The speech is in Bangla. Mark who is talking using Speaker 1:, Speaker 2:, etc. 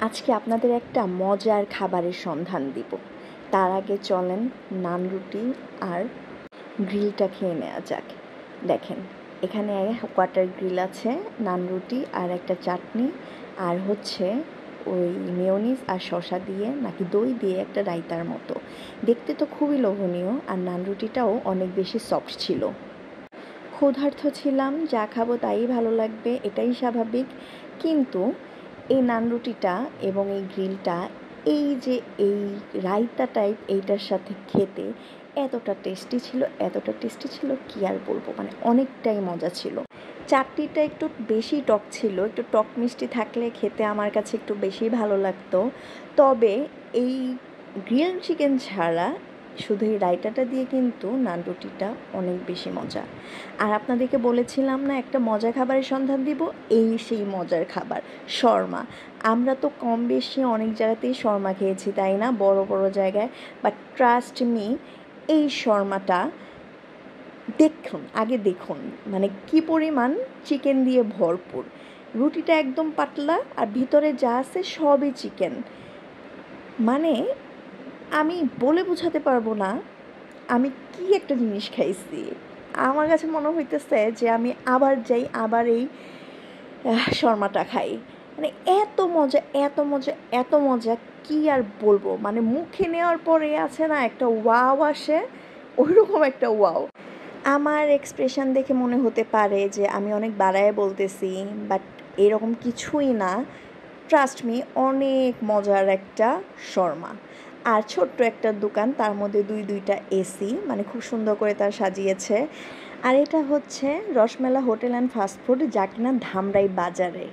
Speaker 1: আজকে আপনাদের একটা মজার খাবারের সন্ধান দিব। তার আগে চলেন নান রুটি আর গ্রিলটা খেয়ে নেওয়া যাক। দেখেন, এখানে কোয়ার্টার গ্রিল আছে, নান রুটি আর একটা চাটনি, আর হচ্ছে ওই মেয়োনিজ আর শসা দিয়ে নাকি দই দিয়ে একটা রায়তার মতো। দেখতে তো খুবই লোভনীয়, আর নান রুটিটাও অনেক বেশি সফট ছিল। ক্ষুধার্ত ছিলাম, যা খাবো তাই ভালো লাগবে, এটাই স্বাভাবিক। কিন্তু এই নান রুটিটা এবং এই গ্রিলটা, এই যে এই রায়তা টাইপ, এইটার সাথে খেতে এতটা টেস্টি ছিল কি আর বলবো, মানে অনেকটাই মজা ছিল। চাটনিটা একটু বেশি টক ছিল, একটু টক মিষ্টি থাকলে খেতে আমার কাছে একটু বেশি ভালো লাগতো। তবে এই গ্রিল চিকেন ছাড়া শুধু এই রায়তাটা দিয়ে কিন্তু নান রুটিটা অনেক বেশি মজা। আর আপনাদেরকে বলেছিলাম না একটা মজার খাবারের সন্ধান দিব, এই সেই মজার খাবার শর্মা। আমরা তো কম বেশি অনেক জায়গাতেই শর্মা খেয়েছি, তাই না, বড় বড় জায়গায়। বাট ট্রাস্ট মি, এই শর্মাটা দেখুন মানে কি পরিমাণ চিকেন দিয়ে ভরপুর। রুটিটা একদম পাতলা, আর ভিতরে যা আছে সবই চিকেন। মানে আমি বলে বোঝাতে পারবো না আমি কি একটা জিনিস খাইছি। আমার কাছে মনে হইতেছে যে আমি আবার যাই, আবার এই শর্মাটা খাই। মানে এত মজা কি আর বলবো, মানে মুখে নেওয়ার পরে আছে না একটা ওয়াও আসে, ওইরকম একটা ওয়াও। আমার এক্সপ্রেশন দেখে মনে হতে পারে যে আমি অনেক বাড়ায় বলতেছি, বাট এরকম কিছুই না। ট্রাস্ট মি, অনেক মজার একটা শর্মা। আর ছোট্ট একটা দোকান, তার মধ্যে দুইটা এসি, মানে খুব সুন্দর করে তার সাজিয়েছে। আর এটা হচ্ছে রসমেলা হোটেল অ্যান্ড ফাস্টফুড, যা কিনা ধামরাই বাজারে।